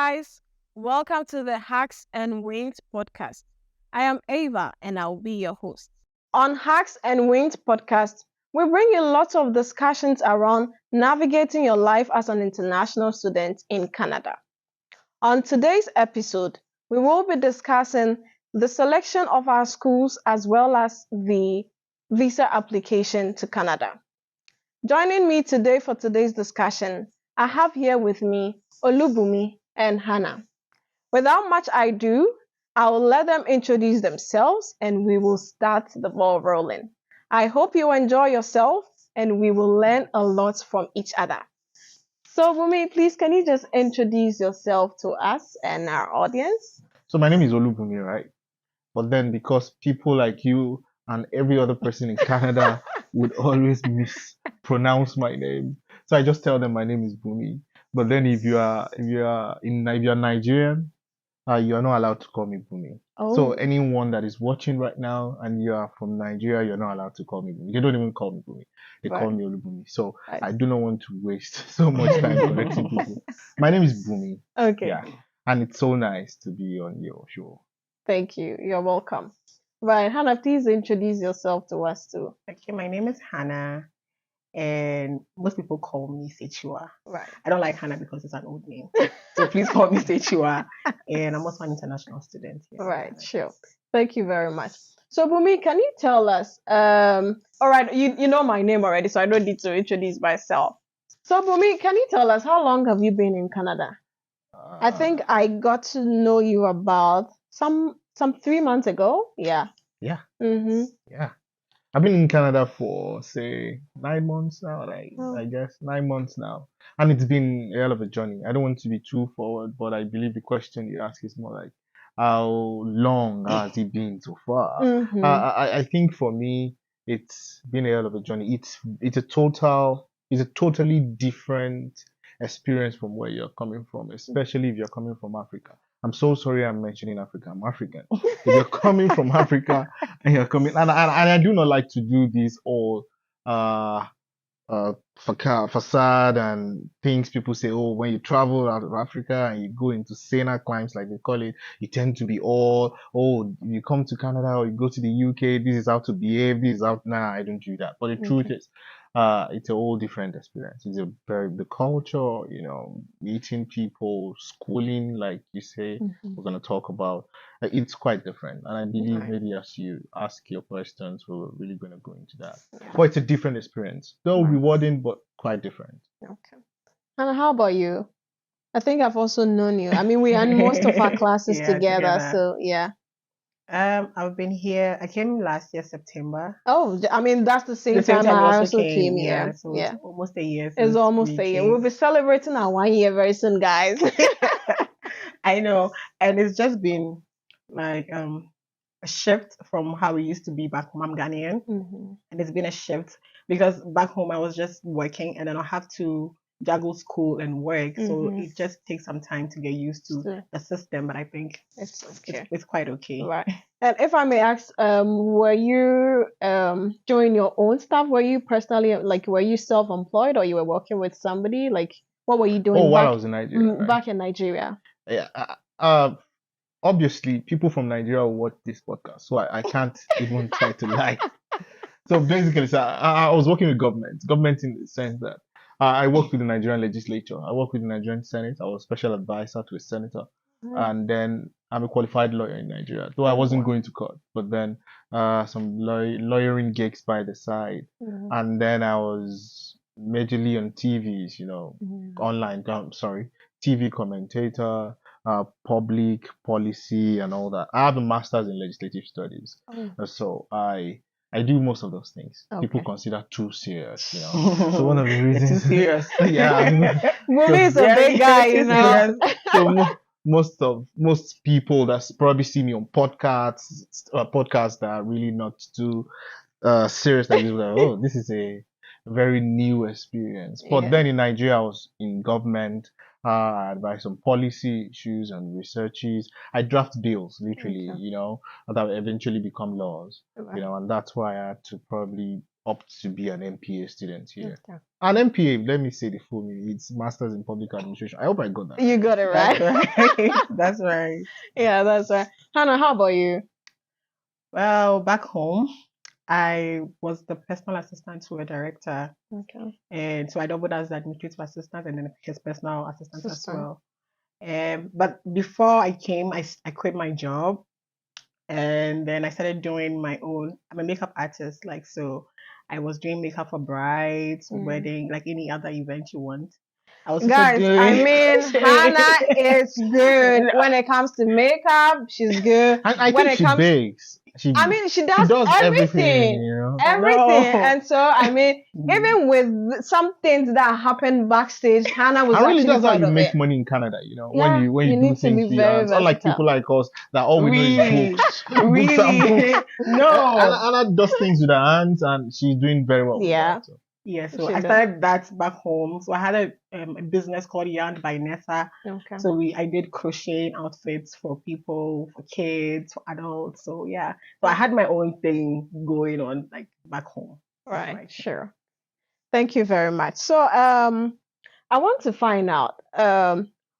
guys, welcome to the Hacks and Wings podcast. I am Ava and I'll be your host. On Hacks and Wings podcast, we bring you lots of discussions around navigating your life as an international student in Canada. On today's episode, we will be discussing the selection of our schools as well as the visa application to Canada. Joining me today for today's discussion, I have here with me Olubunmi and Hannah. Without much ado, I will let them introduce themselves and we will start the ball rolling. I hope you enjoy yourself and we will learn a lot from each other. So, Bumi, please, can you just introduce yourself to us and our audience? So my name is Olubunmi, right? But then because people like you and every other person in Canada would always mispronounce my name, so I just tell them my name is Bumi. But then if you're Nigerian, you are not allowed to call me Bumi. So anyone that is watching right now and you are from Nigeria, you're not allowed to call me Bumi. They don't even call me Bumi. They call me Olubunmi. So I do not want to waste so much time correcting people. My name is Bumi. Okay. Yeah. And it's so nice to be on your show. Thank you. You're welcome. Right, Hannah, please introduce yourself to us too. Okay, my name is Hannah, and most people call me Sekyiwaa. Right. I don't like Hannah because it's an old name, so please call me Sekyiwaa. And I'm also an international student. Yeah. Right, sure. Thank you very much. So, Bumi, can you tell us? All right, you know my name already, so I don't need to introduce myself. So, Bumi, can you tell us how long have you been in Canada? I think I got to know you about some 3 months ago. Yeah. Yeah. Mm-hmm. Yeah. I've been in Canada for say 9 months now, I guess 9 months now. And it's been a hell of a journey. I don't want to be too forward, but I believe the question you ask is more like how long has it been so far? Mm-hmm. I think for me it's been a hell of a journey. It's a totally different experience from where you're coming from, especially if you're coming from Africa. I'm so sorry I'm mentioning Africa. I'm African. If you're coming from Africa and you're coming, and I do not like to do this all facade and things people say, oh, when you travel out of Africa and you go into saner climes, like they call it, you tend to be all, oh, you come to Canada or you go to the UK, this is how to behave, this is how, nah, I don't do that. But the truth is, it's a whole different experience. It's the culture, meeting people, schooling, like you say, we're going to talk about. It's quite different. And I believe maybe as you ask your questions, we're really going to go into that. But it's a different experience. Though rewarding, but quite different. Okay. And how about you? I think I've also known you. I mean, we had most of our classes together. So, yeah. I've been here. I came last year, September. Oh, I mean, that's the same time I also came here. So it's almost a year. It's almost a year. We'll be celebrating our 1 year very soon, guys. I know. And it's just been like a shift from how we used to be back home. I'm Ghanaian. And it's been a shift because back home I was just working and then I have to juggle school and work. So it just takes some time to get used to the system. But I think it's okay. It's quite okay. Right. And if I may ask, were you doing your own stuff? Were you personally, were you self-employed or you were working with somebody? Like, what were you doing while I was in Nigeria? Right? Back in Nigeria. Yeah. Obviously, people from Nigeria will watch this podcast, so I can't even try to lie. So basically, I was working with government in the sense that I worked with the Nigerian legislature. I worked with the Nigerian Senate. I was special advisor to a senator. And then I'm a qualified lawyer in Nigeria, though I wasn't going to court. But then some lawyering gigs by the side. And then I was majorly on TVs, online, TV commentator, public policy and all that. I have a master's in legislative studies. So I do most of those things. Okay. People consider too serious, So one of the reasons, too serious. Bumi is a big guy, So most people that probably see me on podcasts that are really not too serious, like oh, this is a very new experience. But then in Nigeria, I was in government. I advise on policy issues and researches. I draft bills, literally, that will eventually become laws, and that's why I had to probably opt to be an MPA student here. Okay. An MPA, let me say the full meaning. It's Masters in Public Administration. I hope I got that. You got it right. That's right. That's right. Yeah, that's right. Hannah, how about you? Well, back home, I was the personal assistant to a director. Okay. And so I doubled as the administrative assistant and then his personal assistant as Assistant. well. But before I came, I quit my job and then I started doing my own. I'm a makeup artist, like so. I was doing makeup for brides, wedding, like any other event you want. I was also Guys, doing. I mean, Hannah is good when it comes to makeup. She's good. And I When think it she comes- bakes. She She does everything, everything. you know. Everything. No. And so, I mean, even with some things that happen backstage, Hannah was And really, actually that's how proud you of make it. money in Canada, you know. Yeah, when you you do need to things be for your very hands. Unlike versatile. people like us that all we do is Really, books. really, No. no. Anna does things with her hands and she's doing very well. with Yeah. that, so. Yeah, so She I does. started that back home. So I had a business called Yarn by Nessa. Okay. So I did crocheting outfits for people, for kids, for adults. So yeah, so I had my own thing going on like back home. Right. Sure. Thank you very much. So, I want to find out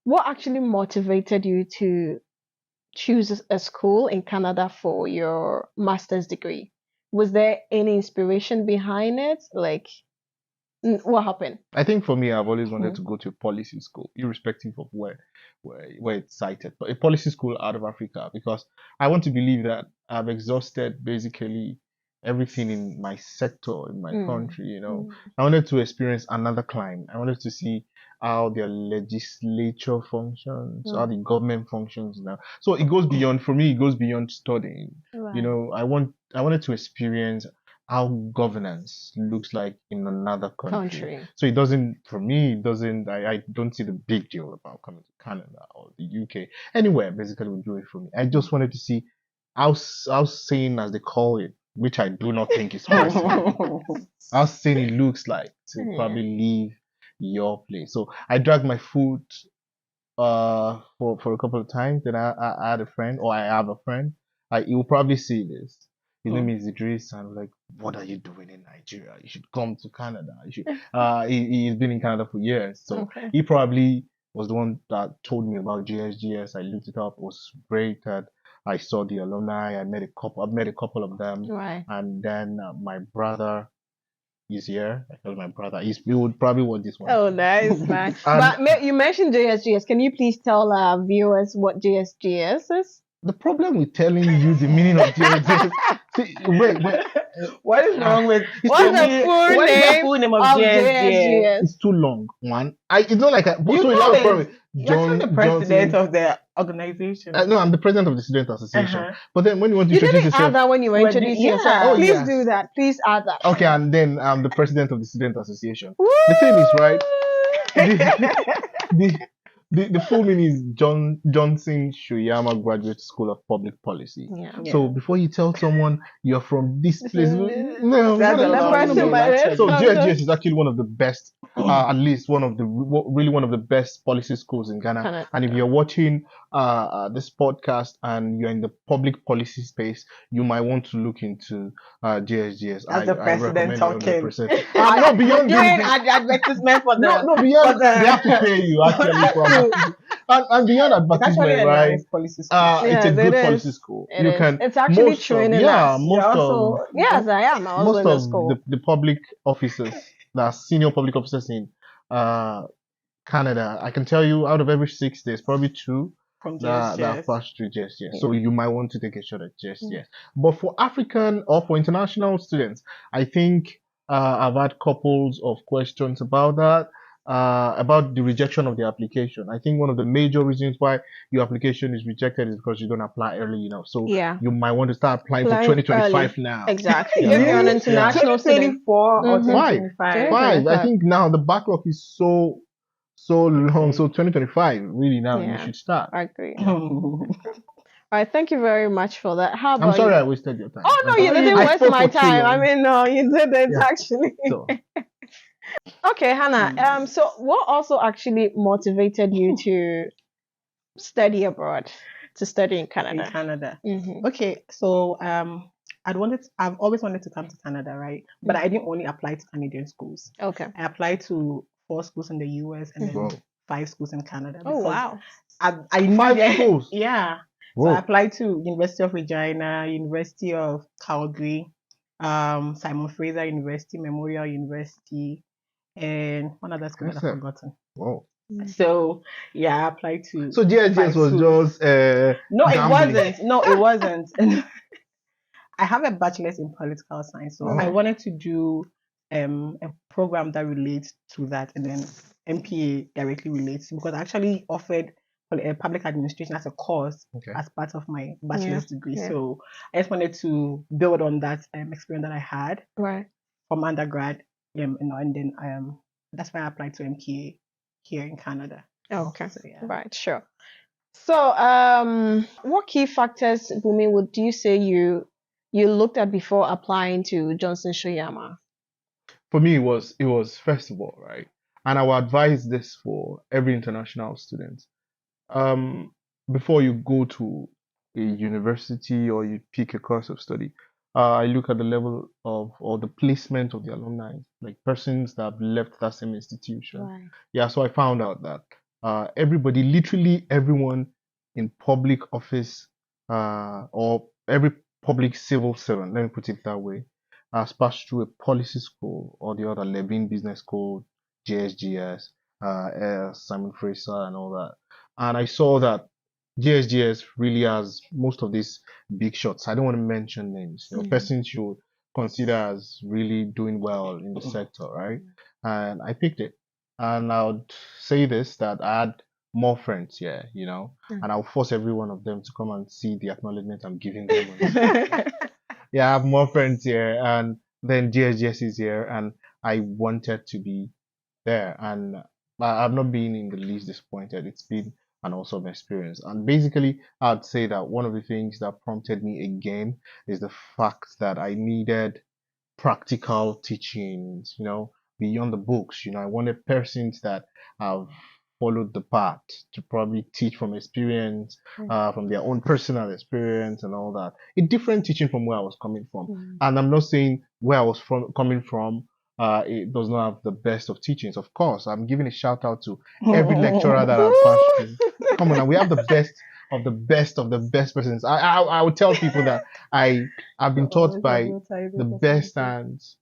what actually motivated you to choose a school in Canada for your master's degree. Was there any inspiration behind it? Like, what happened? I think for me, I've always wanted to go to a policy school, irrespective of where it's cited, but a policy school out of Africa, because I want to believe that I've exhausted basically everything in my sector, in my country, you know. I wanted to experience another climb. I wanted to see how their legislature functions, how the government functions now. So it goes beyond, for me, it goes beyond studying. Right. You know, I wanted to experience how governance looks like in another country. So it doesn't, for me, it doesn't, I don't see the big deal about coming to Canada or the UK. Anywhere, basically, would do it for me. I just wanted to see how sane, as they call it, which I do not think is possible, how sane it looks like to probably leave your place. So I dragged my foot for a couple of times. Then I had a friend, or I have a friend. He will probably see this. His name is Idris, and I'm like, what are you doing in Nigeria? You should come to Canada. You should. He's been in Canada for years, so he probably was the one that told me about GSGS. I looked it up. It was great. That I saw the alumni. I've met a couple of them. Right. And then my brother is here. I call my brother. He would probably watch this one. Oh, nice, man. But you mentioned JSGS. Can you please tell our viewers what JSGS is? The problem with telling you the meaning of JSGS. See, wait. What is wrong with What's the full name of JSGS? It's too long. One, it's not like You're the president of the organization. No, I'm the president of the student association. But then when you want to introduce yourself, add that when you introduce yourself. Please do that. Please add that. Okay, and then I'm the president of the student association. Woo! The thing is, right? The full name is Johnson Shoyama Graduate School of Public Policy. Yeah. So before you tell someone you're from this place, So GSGS is actually one of the best, at least one of the best policy schools in Ghana. And if you're watching this podcast and you're in the public policy space, you might want to look into GSGS. As the president talking. No, beyond doing advertisement for them. No, beyond they have to pay you actually. And beyond advertisement, right? Nice policy it's a good policy school. It's actually training us. Yes, I am. I was in the school. The public officers, the senior public officers in Canada, I can tell you, out of every 6 days, probably 2 that pass through JSGS. So you might want to take a shot at JSGS. But for African or for international students, I think I've had couples of questions about that. About the rejection of the application. I think one of the major reasons why your application is rejected is because you don't apply early enough. So you might want to start applying for 2025 early. Now. Exactly. If you're an international student. 2024 or 2025. 5. I think now the backlog is so long. So 2025, really now you should start. I agree. All right, thank you very much for that. How about I'm sorry I wasted your time. Oh no, you didn't waste my time. I mean, no, you didn't actually. So. Okay, Hannah. So what also actually motivated you to study abroad, to study in Canada? Okay, so I've always wanted to come to Canada, right? But I didn't only apply to Canadian schools. Okay. I applied to 4 schools in the US and Wow. then 5 schools in Canada. Oh because wow. I knew 5 that- schools? Yeah. So I Whoa. applied to University of Regina, University of Calgary, Simon Fraser University, Memorial University, and one other school that Yes, I've sir. forgotten. Wow. So yeah, I applied to. So GSGS 5 was schools. just No, it gambling. wasn't. No, it wasn't. I have a bachelor's in political science, so I Oh. wanted to do a program that relates to that, and then MPA directly relates because I actually offered public administration as a course Okay. as part of my bachelor's degree. yeah. So I just wanted to build on that experience that I had Right. from undergrad, and then that's why I applied to MPA here in Canada. Oh, okay. So yeah. Right. Sure. So, what key factors, Bumi, would you say you looked at before applying to Johnson Shoyama? For me, it was first of all, right? And I will advise this for every international student. Before you go to a university or you pick a course of study, I look at the level of or the placement of the alumni, like persons that have left that same institution. Right. Yeah, so I found out that everybody, literally everyone in public office or every public civil servant, let me put it that way, has passed through a policy school or the other, Levin Business School, JSGS, Simon Fraser, and all that. And I saw that JSGS really has most of these big shots. I don't want to mention names. Persons you would consider as really doing well in the sector, right? And I picked it. And I would say this, that I had more friends here, and I'll force every one of them to come and see the acknowledgement I'm giving them. Yeah, I have more friends here, and then JSGS is here, and I wanted to be there, and I've not been in the least disappointed. It's been an awesome experience. And basically, I'd say that one of the things that prompted me again is the fact that I needed practical teachings, beyond the books. I wanted persons that have followed the path to probably teach from experience, from their own personal experience and all that. A different teaching from where I was coming from. And I'm not saying where I was coming from it does not have the best of teachings. Of course, I'm giving a shout out to every lecturer that I've passed through. Come on, now we have the best of the best of the best persons. I would tell people that I've been taught by the best hands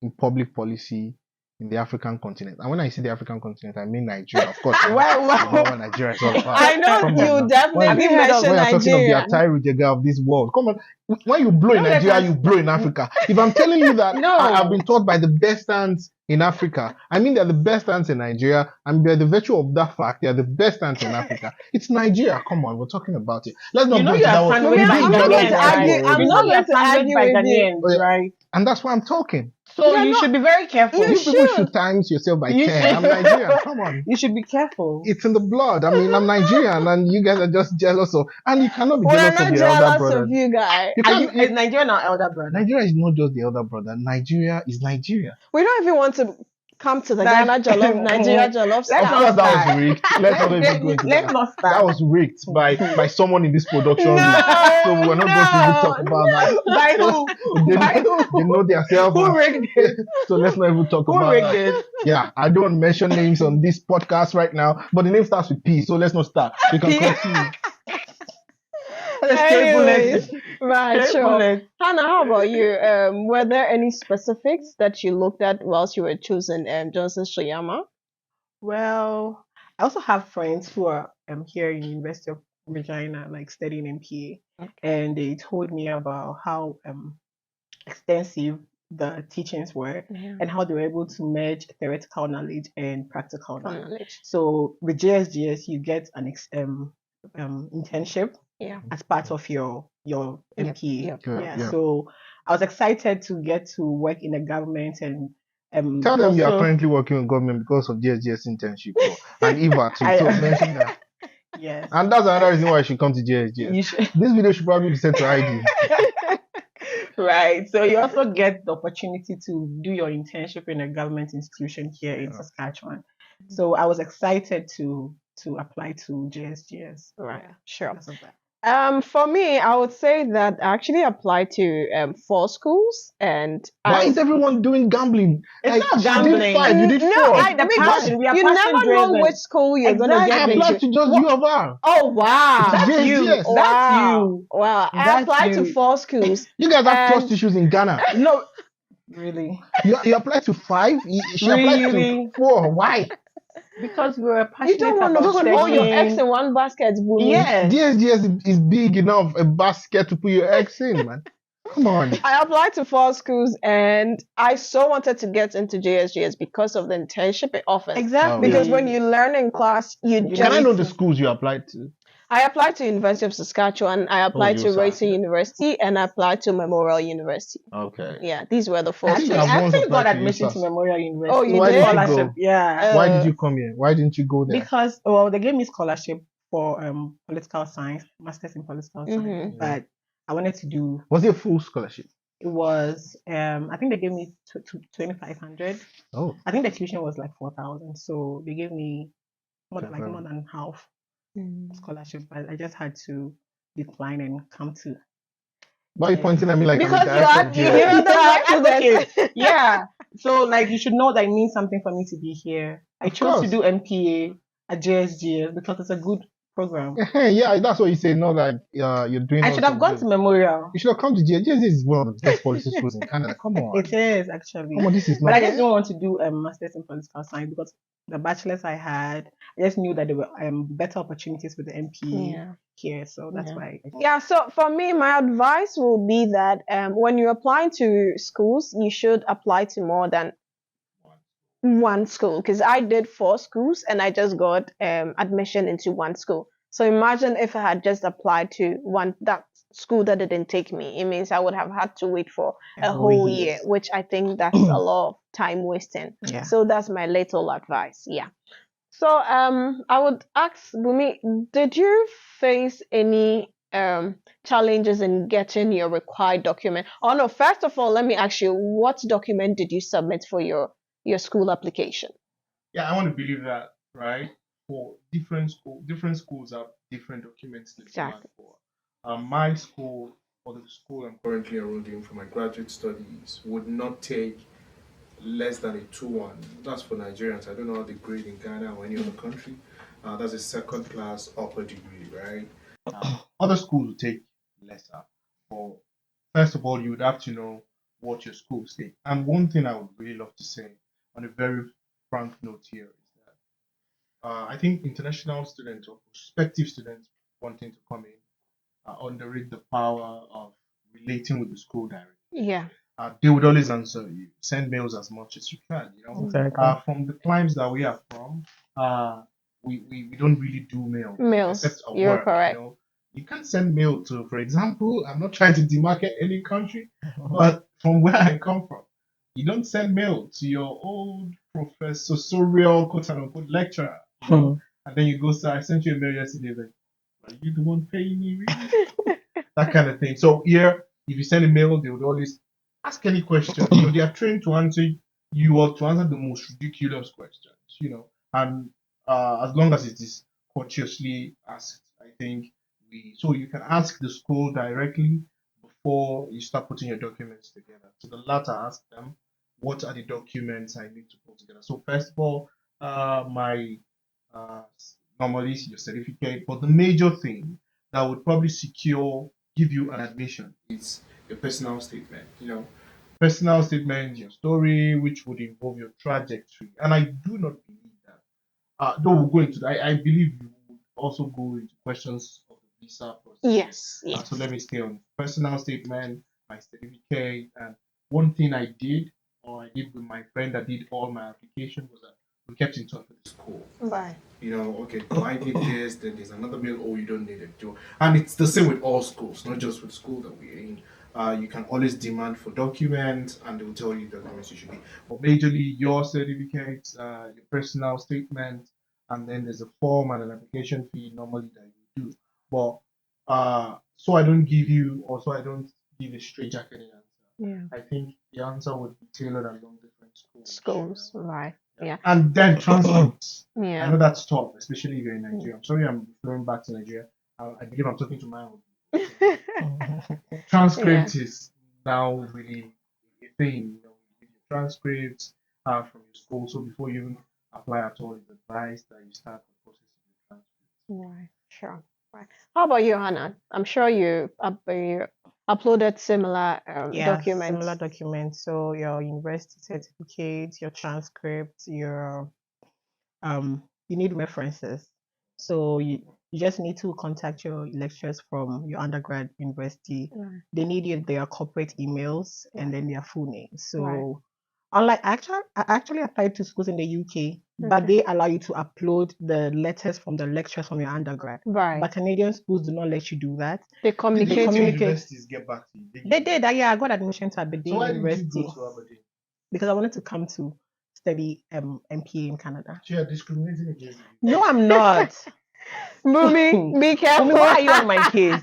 in public policy in the African continent. And when I say the African continent, I mean Nigeria, of course. Well, You know what Nigeria is all about. I know Come on you now. definitely When mentioned you're talking of the Nigeria. Atari Rujega of this world, come on. When you blow in No, let Nigeria, us- you blow in Africa. If I'm telling you that No. I've been taught by the best hands in Africa, I mean they're the best hands in Nigeria, and by the virtue of that fact, they're the best hands in Africa. It's Nigeria. Come on, we're talking about it. Let's not You know go you into that are one. sandwiched by I'm not going to Ghanaians, argue. right? I'm You know not you are going to argue sandwiched by with you. Ghanaians, right? And that's why I'm talking. So You're you not- should be very careful. You You people should. should times yourself by You 10. should. I'm Nigerian. Come on. You should be careful. It's in the blood. I mean, I'm Nigerian, and you guys are just jealous of. And you cannot be We're jealous not of your elder jealous brother. of you guys. You Are can't. you, is Nigeria our elder brother? Nigeria is not just the elder brother. Nigeria is Nigeria. We don't even want to come to the That- Ghana Jollof, Nigeria Jollof Let's Of stuff. not course, that start. was rigged. Let's not even go into Let's that. not start. That was rigged by someone in this production. No, So we're not going to even talk about that. By who? They, By who? they know themselves. Who rigged it? So let's not even talk Who about rigged that. it? Yeah, I don't want to mention names on this podcast right now, but the name starts with P, so let's not start. You can P. continue. Anyways, right, Straight sure. bullet. Hannah, how about you? Were there any specifics that you looked at whilst you were choosing Johnson Shoyama? Well, I also have friends who are here in University of Regina, like studying MPA, and they told me about how extensive the teachings were and how they were able to merge theoretical knowledge and practical knowledge. So with JSGS, you get an internship as part of your MPA. Yeah. So I was excited to get to work in the government and Tell them you are also- currently working with government because of JSGS internship and Eva too. I- So mention that. Yes. And that's another reason why you should come to JSGS. You should. This video should probably be sent to ID. Right. So you also get the opportunity to do your internship in a government institution here in Saskatchewan. So I was excited to apply to JSGS. Right, sure. Because of that. For me, I would say that I actually applied to 4 schools, and Why is everyone doing gambling? It's not She did gambling. 5, you did No, 4. it The depends. passion. We are You passion never know driven. which school you're gonna I get Exactly. applied into. to just U of R. Oh wow, It's That's you. JSGS. That's wow, you. wow! I That's applied to you. 4 schools, You guys have trust and issues in Ghana. No, really. You applied to 5. She applied to Really? 4. Why? Because we were you passionate don't want to about put all your eggs studying. in one basket, Bumi. Yes. DSGS is big enough a basket to put your eggs in, man. Come on. I applied to 4 schools, and I so wanted to get into JSGS because of the internship it offers. Exactly. Because when you learn in class, you You just Can I know the schools you applied to? I applied to University of Saskatchewan, I applied to you Racing Sask. University, and I applied to Memorial University. Okay. Yeah, these were the 4 I think schools. I've I once actually got applied to admission to USAS. Memorial University. Oh, you Why did you Scholarship. go? Yeah. Why did you come here? Why didn't you go there? Because well, they gave me scholarship for political science, masters in political science. Mhm. But I wanted to do Was it a full scholarship? it was I think they gave me 2,500. Oh. I think the tuition was like 4,000. So they gave me more Okay, than half Mm. scholarship, but I just had to decline and come to Why are you pointing at me like because I'm a guy from you here? are the Yeah, advocate. Yeah. So like you should know that it means something for me to be here. I Of chose to course. do MPA at JSGS because it's a good program. Yeah, that's what you say. Not that you're doing. I all should have some gone good. to Memorial. You should have come to JSGS. JSGS is one of the best policy schools in Canada. Come on. It is actually. Come on, this is But not. I just don't want to do masters in political science because the bachelors I had, I just knew that there were better opportunities with the MPA Yeah. here. So that's Yeah. why. Yeah, so for me, my advice will be that when you're applying to schools, you should apply to more than one school. Because I did 4 schools and I just got admission into one school. So imagine if I had just applied to that school that didn't take me. It means I would have had to wait for a whole year, which I think that's a lot of time wasting. Yeah. So that's my little advice. Yeah. So I would ask Bumi, did you face any challenges in getting your required document? Oh no, first of all, let me ask you, what document did you submit for your school application? Yeah, I want to believe that, right? For different schools have different documents they demand Exactly. for. My school, or the school I'm currently enrolled in for my graduate studies, would not take less than a 2-1. That's for Nigerians. I don't know how they grade in Ghana or any other country. That's a second class upper degree, right? Other schools will take lesser. Or first of all, you would have to know what your school takes. And one thing I would really love to say on a very frank note here is that I think international students or prospective students wanting to come in underrate the power of relating with the school directly. Yeah. They would always answer you. Send mails as much as you can. Exactly. From the climes that we are from, we don't really do mail. Mails. Except at You're work, correct. You can send mail to, for example, I'm not trying to demarket any country, but from where I come from, you don't send mail to your old professorial quote unquote lecturer. And then you go, sir, I sent you a mail yesterday. Like, are you the one paying me? Really? That kind of thing. So here, if you send a mail, they would always ask any question. They are trained to answer you or to answer the most ridiculous questions. And as long as it is courteously asked, I think so you can ask the school directly before you start putting your documents together. So the latter, ask them, what are the documents I need to put together? So first of all, my normally your certificate, but the major thing that would probably give you an admission is your personal statement. Personal statement, your story, which would involve your trajectory. And I do not believe that. Though we'll go into that, I believe you would also go into questions of the visa process. Yes. Yes. So let me stay on personal statement, my certificate, and one thing I did with my friend that did all my application was that we kept in touch with the school. Bye. Okay, I did this, then there's another mail, you don't need it. And it's the same with all schools, not just with school that we're in. You can always demand for documents and they will tell you the documents you should need. But majorly your certificate, your personal statement, and then there's a form and an application fee normally that you do. But so I don't give a straightjacketed answer. Yeah. I think the answer would be tailored along different Schools, right? Yeah. And then transport. I Yeah. know that's tough, especially if you're in Nigeria. I'm sorry I'm referring back to Nigeria. I believe I'm talking to my own. Transcript is now really a thing. You get your transcripts from your school. So before you even apply at all, it's advised that you start the process of the transcript. Right, sure. Right. How about you, Hannah? I'm sure you uploaded similar Yeah, similar documents. documents. So your university certificate, your transcript, your you need references. So you just need to contact your lecturers from your undergrad university. Right. They need their corporate emails Right. and then their full names. So Right. unlike I actually applied to schools in the UK, but Okay. they allow you to upload the letters from the lecturers from your undergrad. Right. But Canadian schools do not let you do that. They Did communicate the with communicate- universities get back to you? They did that. Yeah, I got admission to So Aberdeen why did you University go to Aberdeen? because I wanted to come to study MPA in Canada. So you're discriminating against you. No, I'm not. Boomy, be careful. Bumi, why are you on my case?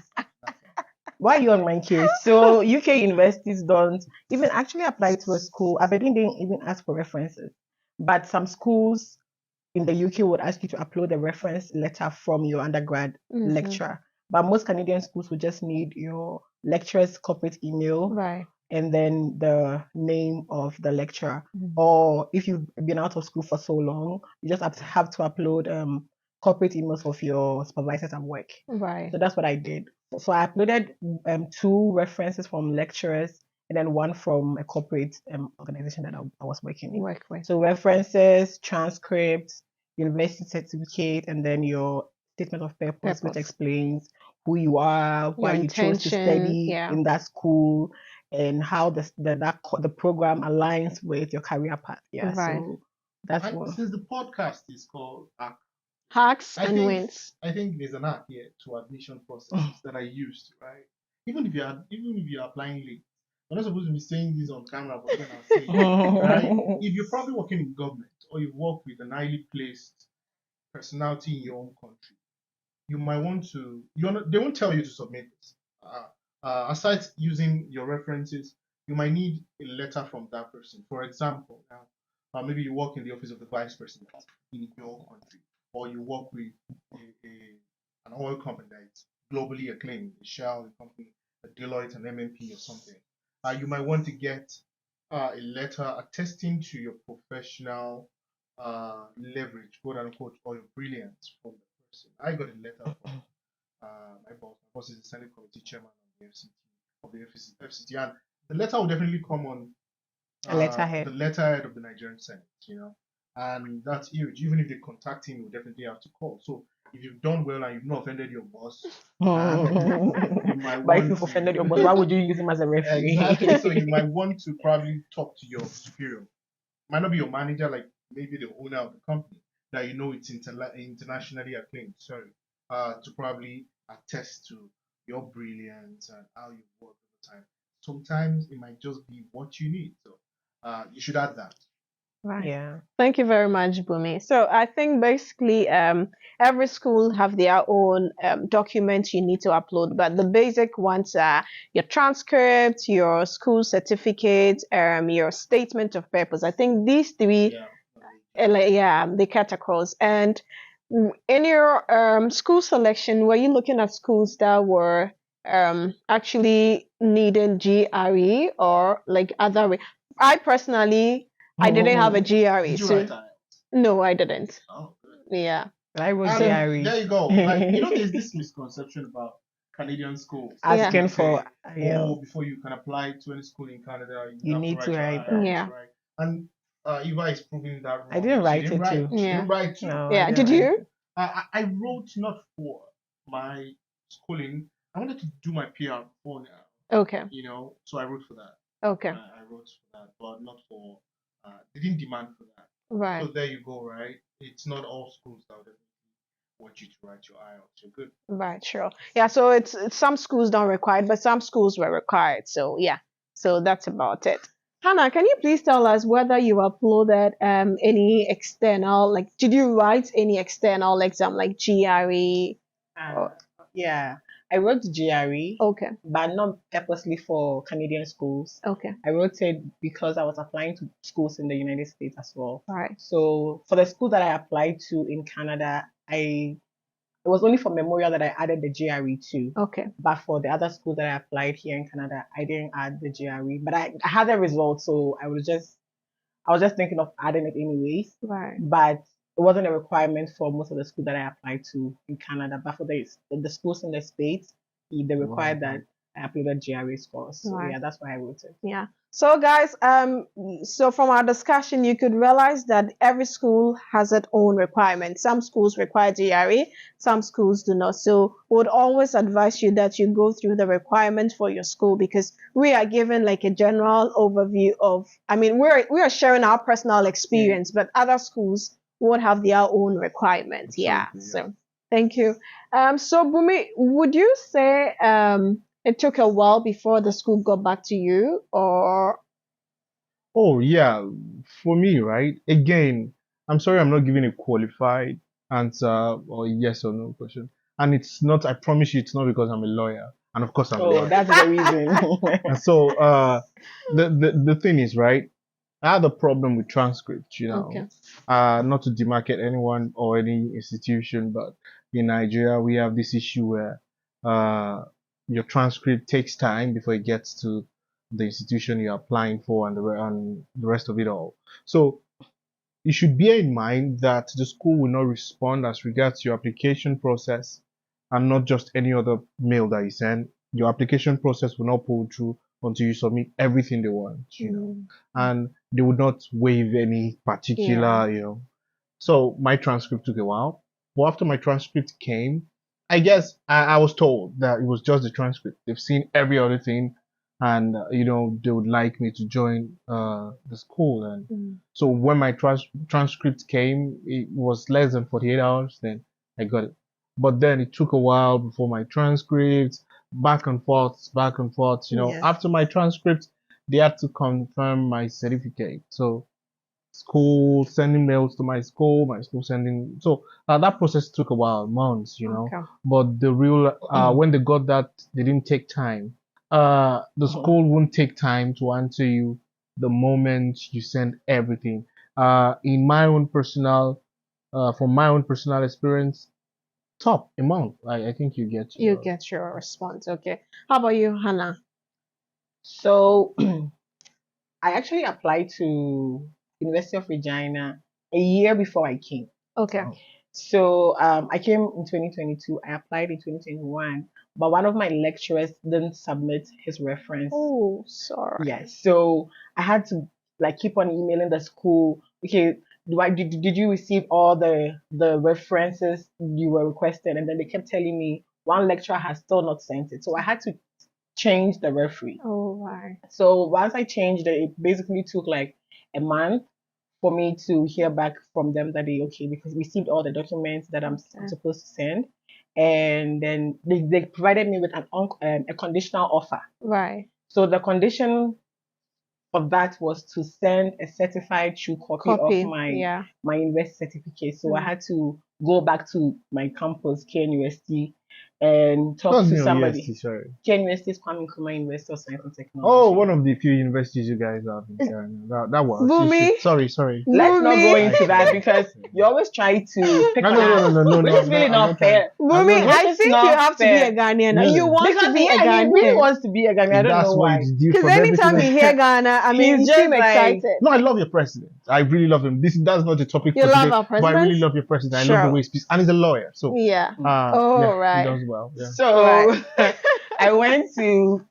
Why are you on my case? So UK universities don't even actually apply to a school. Aberdeen didn't even ask for references, but some schools in the UK would ask you to upload a reference letter from your undergrad Mhm. lecturer. But most Canadian schools would just need your lecturer's corporate email Right. and then the name of the lecturer. Mhm. Or if you've been out of school for so long, you just have to upload corporate emails of your supervisors at work. Right. So that's what I did. So I uploaded 2 references from lecturers and then 1 from a corporate organization that I was working in. Work with. So references, transcripts, university certificate, and then your statement of purpose, which Purpose. explains who you are, why Your you chose to intention, study yeah. in that school, and how the program aligns with your career path. Yeah, Right. so that's And what. since the podcast is called ACK, Hacks I and think wins. I think there's an app here to admission processes that I used, right? Even if you're applying late, we're not supposed to be saying this on camera, but then I'll say it, right? If you're probably working in government or you work with an highly placed personality in your own country, you might want to. They won't tell you to submit this. Aside using your references, you might need a letter from that person. For example, now maybe you work in the office of the vice president in your country, or you work with an oil company that's globally acclaimed, a Shell, a company, a Deloitte, an MMP, or something. You might want to get a letter attesting to your professional leverage, quote unquote, or your brilliance from the person. I got a letter from my boss. My boss is the Senate Committee Chairman of the FCT, and the letter will definitely come on A letterhead. the letterhead of the Nigerian Senate, and that's huge. Even if they contact him, you definitely have to call. So if you've done well and you've not offended your boss, you might But if want you've to- offended your boss, why would you use him as a referee? Exactly. So you might want to probably talk to your superior. Might not be your manager, like maybe the owner of the company that you know it's internationally acclaimed. Sorry, to probably attest to your brilliance and how you work over time. Sometimes it might just be what you need. So you should add that. Right. Yeah. Thank you very much, Bumi. So I think basically every school have their own documents you need to upload, but the basic ones are your transcript, your school certificate, your statement of purpose. I think these 3 they cut across. And in your school selection, were you looking at schools that were actually needing GRE or like other way? I personally, I didn't have a GRE. Did you So write that? no, I didn't. Oh, good. Yeah. I was And GRE. there you go. Like, there's this misconception about Canadian schools. Asking They for say, oh, before you can apply to any school in Canada, You have need to your write IELTS, Yeah. right? And Eva is proving that wrong. I didn't She write didn't it write. too. She Yeah. didn't write too. No, Yeah. I Did didn't write you? it. I wrote not for my schooling. I wanted to do my PR before now, Okay. so I wrote for that. Okay. I wrote for that, but not for, they didn't demand for that. Right. So there you go, right? It's not all schools that would want you to write your IELTS. You're good. Right. Sure. Yeah. So it's some schools don't require it, but some schools were required. So yeah. So that's about it. Hannah, can you please tell us whether you uploaded any external, like, did you write any external exam like GRE? Yeah, I wrote GRE, Okay. but not purposely for Canadian schools. Okay. I wrote it because I was applying to schools in the United States as well. All right. So for the school that I applied to in Canada, I it was only for Memorial that I added the GRE too. Okay. But for the other schools that I applied here in Canada, I didn't add the GRE. But I had the result, so I was just thinking of adding it anyways. Right. But it wasn't a requirement for most of the schools that I applied to in Canada. But for the schools in the States, they required that I uploaded GRE scores. So Right. yeah, that's why I wrote it. Yeah. So guys, so from our discussion, you could realize that every school has its own requirements. Some schools require GRE, some schools do not. So we would always advise you that you go through the requirements for your school, because we are given like a general overview of, I mean, we are sharing our personal experience, but other schools would have their own requirements. Yeah. So thank you. So Bumi, would you say it took a while before the school got back to you, or? Oh, yeah. For me, right? Again, I'm sorry I'm not giving a qualified answer or yes or no question. And it's not, I promise you, it's not because I'm a lawyer. And of course I'm a Oh, lawyer. that's the reason. And so the thing is, right? I had a problem with transcripts, Okay. not to demarcate anyone or any institution, but in Nigeria we have this issue where your transcript takes time before it gets to the institution you're applying for and the rest of it all. So you should bear in mind that the school will not respond as regards your application process and not just any other mail that you send. Your application process will not pull through until you submit everything they want, and they would not waive any particular, So my transcript took a while. But after my transcript came, I guess I was told that it was just the transcript. They've seen every other thing, and they would like me to join the school. And so when my transcript came, it was less than 48 hours. Then I got it. But then it took a while before my transcript, back and forth, back and forth. Yes. After my transcript, they had to confirm my certificate. So school sending mails to my school sending. So that process took a while, months. Okay. But the real when they got that, they didn't take time. The school won't take time to answer you the moment you send everything. In my own personal, from my own personal experience, top a month. I think you get your response. Okay. How about you, Hannah? So I actually applied to University of Regina a year before I came. Okay. So I came in 2022. I applied in 2021, but one of my lecturers didn't submit his reference. Oh, sorry. Yes. So I had to keep on emailing the school. Okay, did you receive all the references you were requested? And then they kept telling me one lecturer has still not sent it. So I had to change the referee. Oh, right. So once I changed it, it basically took like a month for me to hear back from them that because we received all the documents that I'm supposed to send, and then they provided me with a conditional offer. Right. So the condition of that was to send a certified true copy of my university certificate. So I had to go back to my campus, KNUST, and talk to somebody. KNUST is Kwame Nkrumah University of Science and Technology. Oh, one of the few universities you guys have in Ghana. That was. Bumi. Sorry. Let's not go into that because you always try to pick on us. No, which is really not fair. Bumi, I think you have to be a Ghanaian. Really? You want to be a Ghanaian. He really wants to be a Ghanaian. I don't know why. Because anytime you hear Ghana, I mean, you seem excited. No, I love your president. I really love him. That's not the topic for today. You love our president? But I really love your president. I love the way he speaks. And he's a lawyer. So yeah. Right. He does well. Yeah. So I went to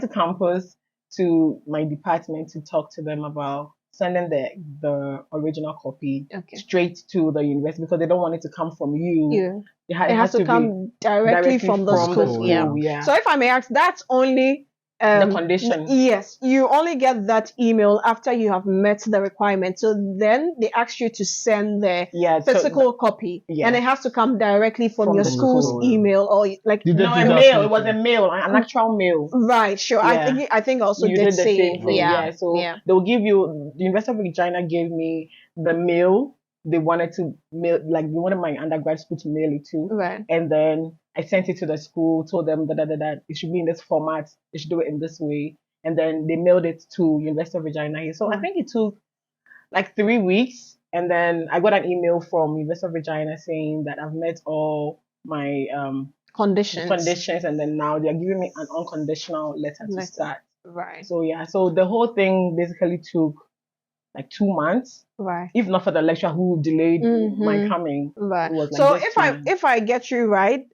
campus to my department to talk to them about sending the original copy straight to the university because they don't want it to come from you. It has to come directly from the school. Yeah. So if I may ask, that's only the condition. Yes, you only get that email after you have met the requirement. So then they ask you to send the physical copy, and it has to come directly from your school's email or like a mail. It was a mail, an actual mail. Right. Sure. Yeah. I think also you did the same thing. So they'll give you. The University of Regina gave me the mail. They wanted to mail, they wanted my undergrad school to mail it to. Right. And then I sent it to the school, told them that it should be in this format, they should do it in this way. And then they mailed it to University of Regina. So I think it took 3 weeks. And then I got an email from University of Regina saying that I've met all my conditions. and then now they're giving me an unconditional letter to start. Right. So yeah, so the whole thing basically took like 2 months. Right. If not for the lecturer who delayed my coming, Right. it was like So just 2 months. if I got you right,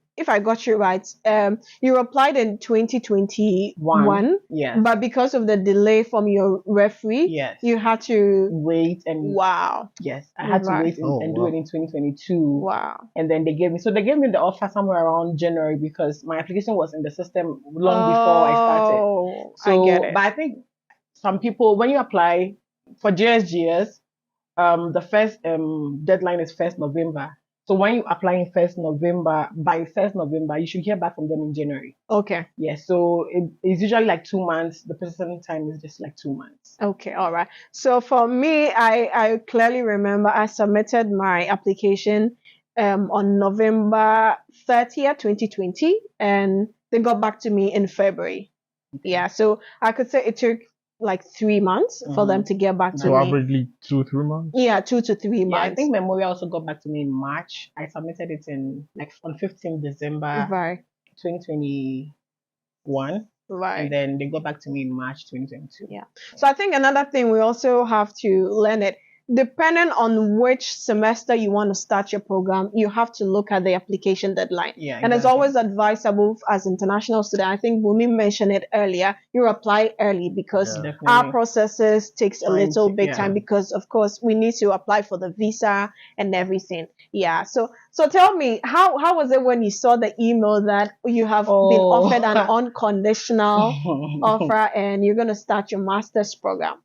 you applied in 2021. Yes. But because of the delay from your referee, Yes. you had to wait and wow. Yes, I had to Right. wait and do it in 2022. Wow. And then they gave me the offer somewhere around January because my application was in the system long before I started. Oh, So, I get it. but I think some people, when you apply for JSGS, the first deadline is 1st November. So when you apply in 1st November, by 1st November, you should hear back from them in January. Okay. Yes, so it's usually like 2 months. The processing time is just like 2 months. Okay, all right. So for me, I clearly remember I submitted my application on November 30th, 2020, and they got back to me in February. Okay. Yeah, so I could say it took like 3 months for them to get back to So me. averagely 2-3 months? Yeah, 2 to 3 Yeah, months. I think Memorial also got back to me in March. I submitted it in like on 15th December Right, 2021. right. And then they got back to me in March 2022. Yeah. So I think another thing we also have to learn it, depending on which semester you want to start your program, you have to look at the application deadline. Yeah, And it's exactly. always advisable as international student. I think Bumi mentioned it earlier. You apply early because Yeah. Definitely. our processes takes a Time little to- bit yeah. time because of course we need to apply for the visa and everything. Yeah. So tell me, how was it when you saw the email that you have been offered an unconditional offer and you're gonna start your master's program?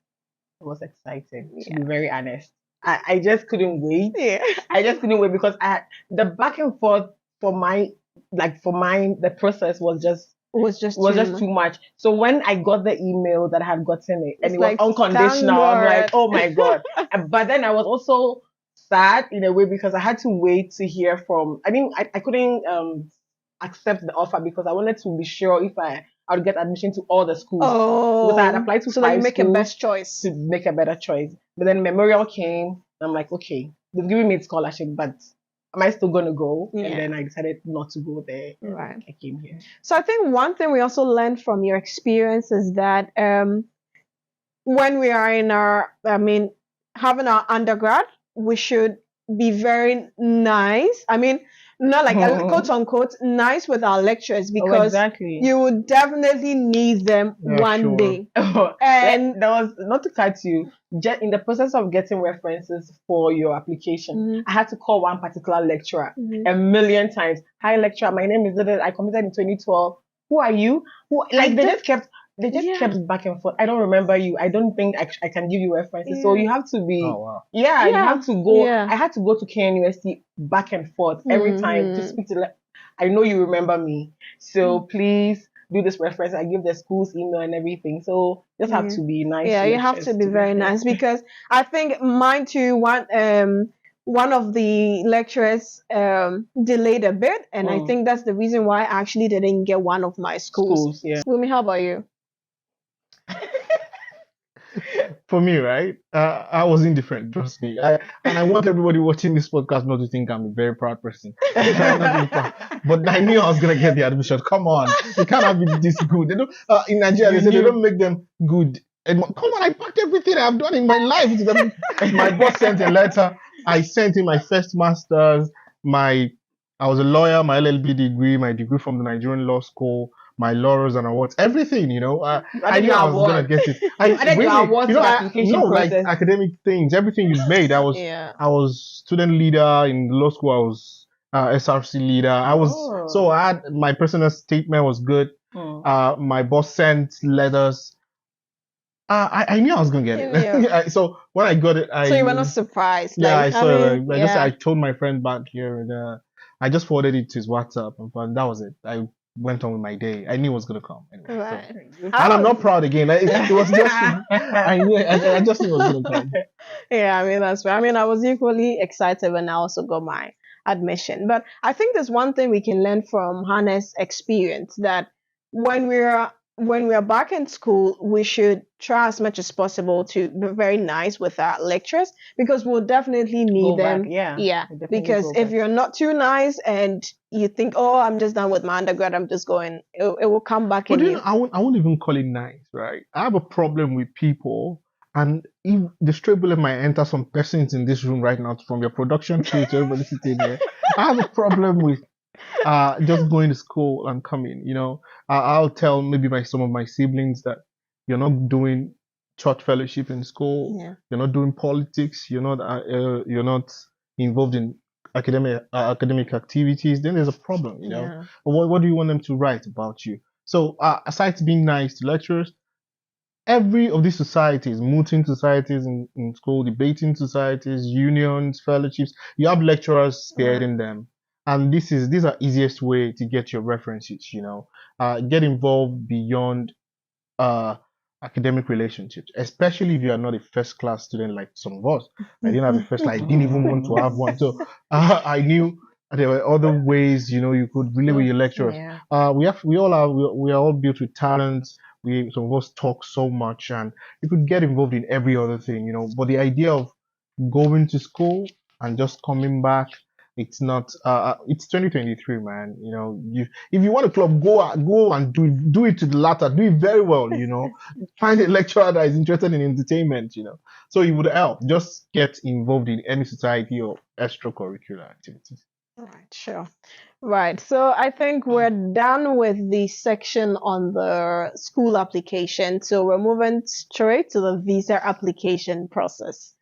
I was excited, to Yeah. be very honest. I just couldn't wait. Yeah. I just couldn't wait because the back and forth for mine, the process was just too much. So when I got the email that I had gotten it and It's it was like, unconditional, thank I'm like, God. oh my God. But then I was also sad in a way because I had to wait to hear from, I couldn't accept the offer because I wanted to be sure if I would get admission to all the schools. Oh, Because I had applied to so that you 5 make a schools best choice. to make a better choice. But then Memorial came, and I'm like, okay, they've given me a scholarship, but am I still going to go? Yeah. And then I decided not to go there. Right. I came here. So I think one thing we also learned from your experience is that when we are in having our undergrad, we should be very nice. Not like quote unquote nice with our lecturers because exactly. you would definitely need them one day. And there was, not to cut you, just in the process of getting references for your application, I had to call one particular lecturer a million times. Hi lecturer, my name is I committed in 2012. Who are you? They just kept back and forth. I don't remember you. I don't think I can give you references. So you have to be you have to go. I had to go to KNUST back and forth every time to speak to I know you remember me. So please do this reference. I give the school's email and everything. So just have to be nice. Yeah, you have to be very nice because I think mine too, one of the lecturers delayed a bit, and I think that's the reason why I actually didn't get one of my schools. Yeah. Bumi, how about you? For me, right? I was indifferent, trust me. And I want everybody watching this podcast not to think I'm a very proud person. But I knew I was gonna get the admission. Come on, they can't have it this good. They don't. In Nigeria, they say they don't make them good. And come on, I packed everything I've done in my life to them. My boss sent a letter. I sent in my first master's. I was a lawyer, my LLB degree, my degree from the Nigerian law school, my laurels and awards, everything, I knew I was gonna get it. Like academic things, everything you made. I was student leader in law school. I was SRC leader. So I had my personal statement was good. My boss sent letters. I knew I was gonna get it. So when I got it, so you were not surprised. Yeah, I saw it. I told my friend back here, and I just forwarded it to his WhatsApp, and that was it. I went on with my day. I knew it was gonna come. Anyway, right. So. And I'm not proud again. It was just I just knew it was gonna come. Yeah, that's right. I was equally excited when I also got my admission. But I think there's one thing we can learn from Hannah's experience, that when we're when we are back in school, we should try as much as possible to be very nice with our lecturers because we'll definitely need Go back, them. yeah. Yeah. We definitely Because go if back. you're not too nice and you think, oh, I'm just done with my undergrad, I'm just going, it will come back But in you you. know, I won't even call it nice, right? I have a problem with people, and if the straight bullet might enter some persons in this room right now, from your production crew to everybody sitting here. I have a problem with just going to school and coming. You know, I'll tell maybe some of my siblings that you're not doing church fellowship in school, Yeah. you're not doing politics, you're not involved in academic activities. Then there's a problem, you know. Yeah. But what do you want them to write about you? So aside to being nice to lecturers, every of these societies, mooting societies in school, debating societies, unions, fellowships, you have lecturers spearheading them. And these are easiest way to get your references, you know. Get involved beyond uh academic relationships, especially if you are not a first class student like some of us. I didn't have a first class, I didn't even want to have one. So I knew there were other ways, you know, you could relate with your lecturers. Yeah. We are all built with talents. Some of us talk so much, and you could get involved in every other thing, you know. But the idea of going to school and just coming back, it's not. It's 2023, man. You know, if you want a club, go and do it to the latter. Do it very well, you know. Find a lecturer that is interested in entertainment, you know. So it would help. Just get involved in any society or extracurricular activities. Right, sure. Right. So I think we're done with the section on the school application. So we're moving straight to the visa application process.